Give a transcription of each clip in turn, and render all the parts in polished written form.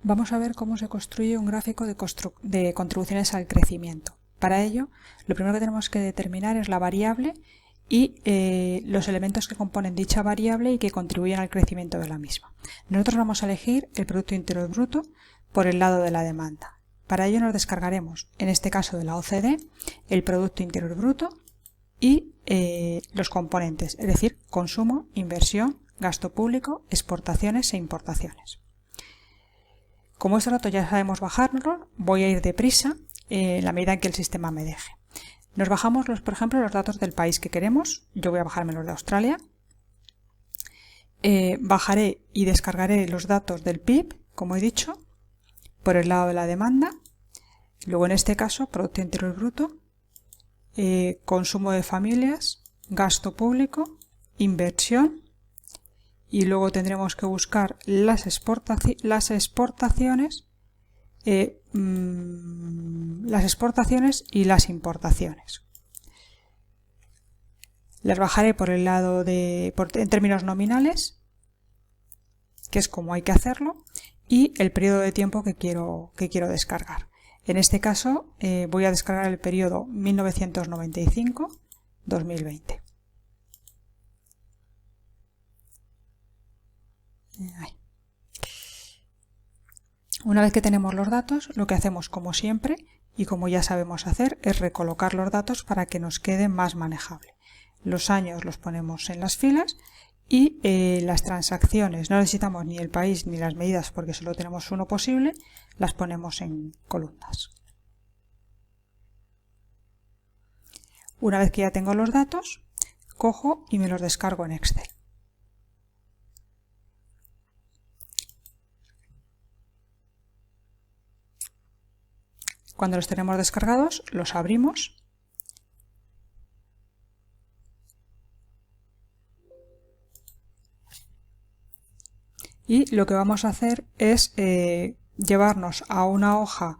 Vamos a ver cómo se construye un gráfico de contribuciones al crecimiento. Para ello, lo primero que tenemos que determinar es la variable y los elementos que componen dicha variable y que contribuyen al crecimiento de la misma. Nosotros vamos a elegir el Producto Interior Bruto por el lado de la demanda. Para ello nos descargaremos, en este caso de la OCDE, el Producto Interior Bruto y los componentes, es decir, consumo, inversión, gasto público, exportaciones e importaciones. Como este dato ya sabemos bajarlo, voy a ir deprisa en la medida en que el sistema me deje. Nos bajamos, por ejemplo, los datos del país que queremos. Yo voy a bajarme los de Australia. Bajaré y descargaré los datos del PIB, como he dicho, por el lado de la demanda. Luego, en este caso, Producto Interior Bruto, consumo de familias, gasto público, inversión. Y luego tendremos que buscar las exportaciones y las importaciones. Las bajaré por el lado en términos nominales, que es como hay que hacerlo, y el periodo de tiempo que quiero descargar. En este caso voy a descargar el periodo 1995-2020. Una vez que tenemos los datos, lo que hacemos como siempre y como ya sabemos hacer es recolocar los datos para que nos quede más manejable. Los años los ponemos en las filas y las transacciones, no necesitamos ni el país ni las medidas porque solo tenemos uno posible, las ponemos en columnas. Una vez que ya tengo los datos, cojo y me los descargo en Excel. Cuando los tenemos descargados, los abrimos y lo que vamos a hacer es llevarnos a una hoja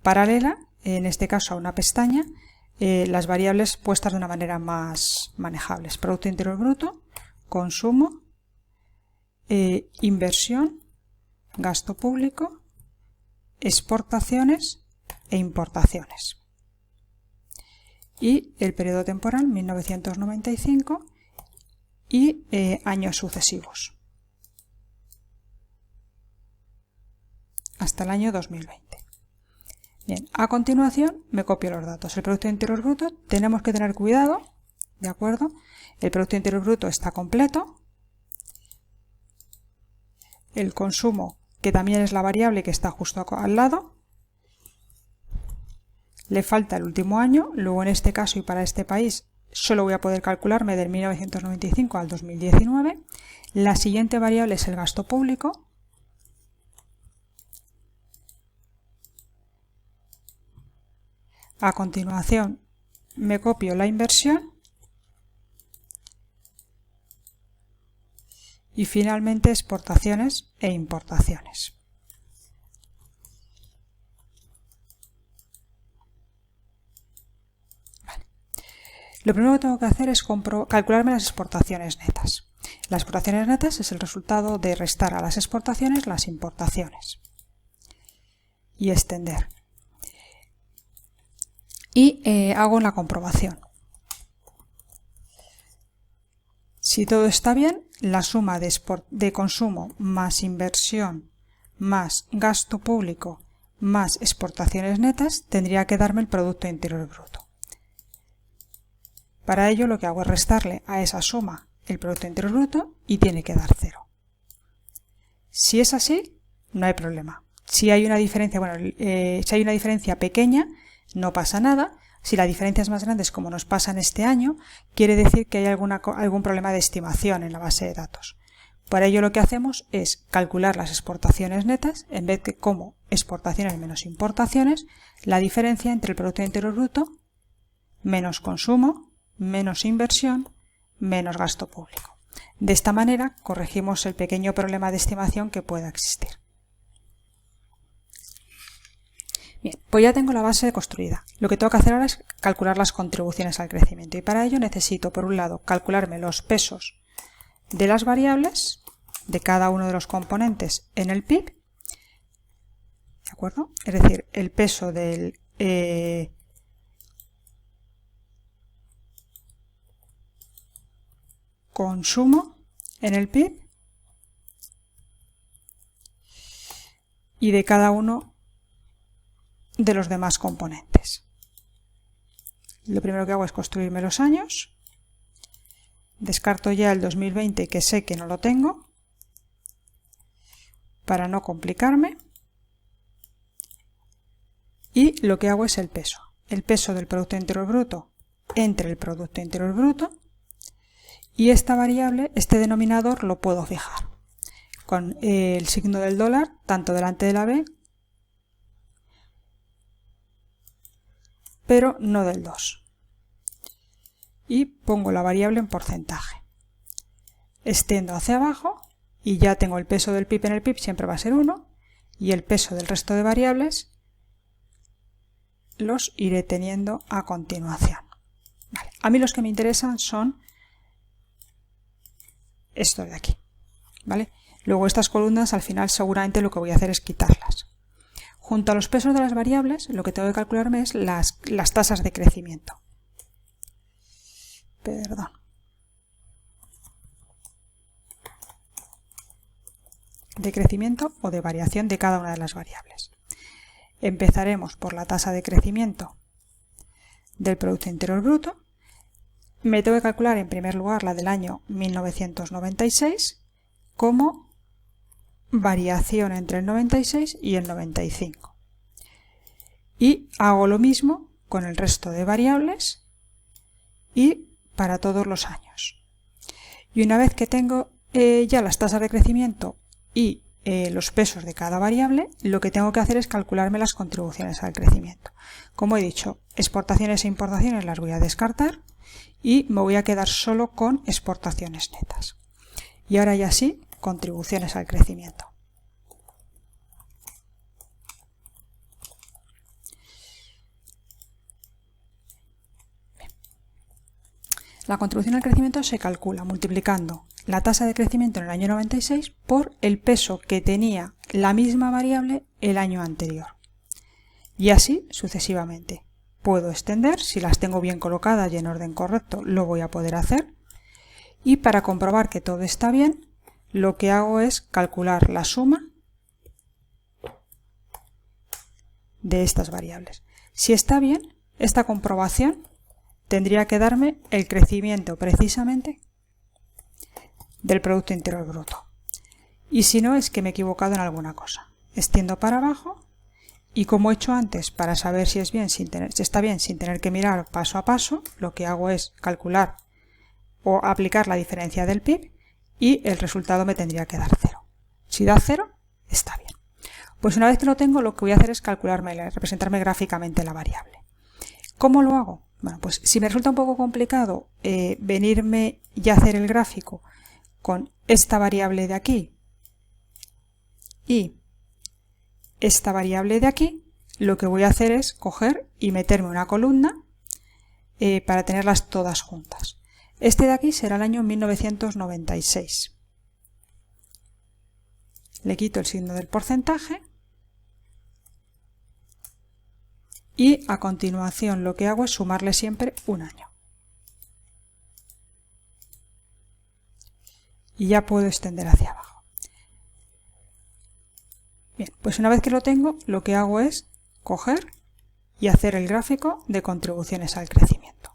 paralela, en este caso a una pestaña, las variables puestas de una manera más manejable. Producto Interior Bruto, consumo, inversión, gasto público, exportaciones e importaciones. Y el periodo temporal 1995 y años sucesivos hasta el año 2020. Bien, a continuación me copio los datos. El Producto Interior Bruto, tenemos que tener cuidado, ¿de acuerdo? El Producto Interior Bruto está completo. El consumo, que también es la variable que está justo al lado, le falta el último año. Luego en este caso y para este país solo voy a poder calcularme del 1995 al 2019. La siguiente variable es el gasto público. A continuación me copio la inversión y finalmente exportaciones e importaciones. Vale. Lo primero que tengo que hacer es calcularme las exportaciones netas. Las exportaciones netas es el resultado de restar a las exportaciones las importaciones y extender. Y hago la comprobación. Si todo está bien, la suma de consumo más inversión más gasto público más exportaciones netas tendría que darme el Producto Interior Bruto. Para ello lo que hago es restarle a esa suma el Producto Interior Bruto y tiene que dar 0. Si es así, no hay problema. Si hay una diferencia, si hay una diferencia pequeña, no pasa nada. Si la diferencia es más grande, como nos pasa en este año, quiere decir que hay algún problema de estimación en la base de datos. Para ello lo que hacemos es calcular las exportaciones netas, en vez de como exportaciones menos importaciones, la diferencia entre el Producto Interior Bruto menos consumo, menos inversión, menos gasto público. De esta manera corregimos el pequeño problema de estimación que pueda existir. Bien, pues ya tengo la base construida. Lo que tengo que hacer ahora es calcular las contribuciones al crecimiento y para ello necesito, por un lado, calcularme los pesos de las variables de cada uno de los componentes en el PIB ¿de acuerdo? Es decir, el peso del consumo en el PIB y de cada uno de los demás componentes. Lo primero que hago es construirme los años. Descarto ya el 2020, que sé que no lo tengo, para no complicarme. Y lo que hago es el peso. El peso del Producto Interior Bruto entre el Producto Interior Bruto. Y esta variable, este denominador, lo puedo fijar con el signo del dólar, tanto delante de la B, pero no del 2. Y pongo la variable en porcentaje. Extiendo hacia abajo y ya tengo el peso del PIB en el PIB, siempre va a ser 1, y el peso del resto de variables los iré teniendo a continuación. Vale. A mí los que me interesan son estos de aquí, ¿vale? Luego estas columnas al final seguramente lo que voy a hacer es quitarlas. Junto a los pesos de las variables lo que tengo que calcularme es las tasas de crecimiento. Perdón. De crecimiento o de variación de cada una de las variables. Empezaremos por la tasa de crecimiento del Producto Interior Bruto. Me tengo que calcular en primer lugar la del año 1996 como variación entre el 96 y el 95. Y hago lo mismo con el resto de variables y para todos los años. Y una vez que tengo ya las tasas de crecimiento y los pesos de cada variable, lo que tengo que hacer es calcularme las contribuciones al crecimiento. Como he dicho, exportaciones e importaciones las voy a descartar y me voy a quedar solo con exportaciones netas. Y ahora ya sí, contribuciones al crecimiento. Bien. La contribución al crecimiento se calcula multiplicando la tasa de crecimiento en el año 96 por el peso que tenía la misma variable el año anterior. Y así sucesivamente. Puedo extender, si las tengo bien colocadas y en orden correcto, lo voy a poder hacer. Y para comprobar que todo está bien, lo que hago es calcular la suma de estas variables. Si está bien, esta comprobación tendría que darme el crecimiento precisamente del Producto Interior Bruto. Y si no, es que me he equivocado en alguna cosa. Extiendo para abajo y, como he hecho antes, para saber si está bien sin tener que mirar paso a paso, lo que hago es calcular o aplicar la diferencia del PIB y el resultado me tendría que dar 0. Si da 0, está bien. Pues una vez que lo tengo, lo que voy a hacer es representarme gráficamente la variable. ¿Cómo lo hago? Bueno, pues si me resulta un poco complicado venirme y hacer el gráfico con esta variable de aquí y esta variable de aquí, lo que voy a hacer es coger y meterme una columna para tenerlas todas juntas. Este de aquí será el año 1996. Le quito el signo del porcentaje y a continuación lo que hago es sumarle siempre un año. Y ya puedo extender hacia abajo. Bien, pues una vez que lo tengo, lo que hago es coger y hacer el gráfico de contribuciones al crecimiento.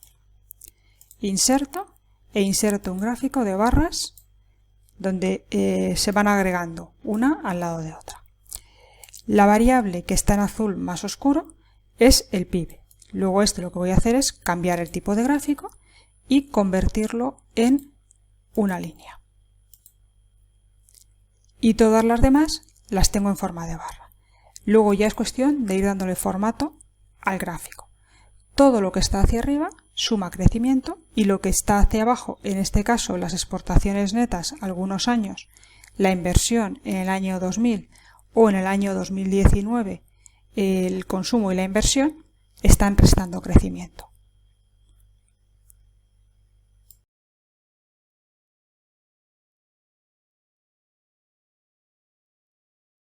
Inserto e inserto un gráfico de barras donde se van agregando una al lado de otra. La variable que está en azul más oscuro es el PIB. Luego lo que voy a hacer es cambiar el tipo de gráfico y convertirlo en una línea. Y todas las demás las tengo en forma de barra. Luego ya es cuestión de ir dándole formato al gráfico. Todo lo que está hacia arriba suma crecimiento y lo que está hacia abajo, en este caso las exportaciones netas algunos años, la inversión en el año 2000 o en el año 2019, el consumo y la inversión, están restando crecimiento.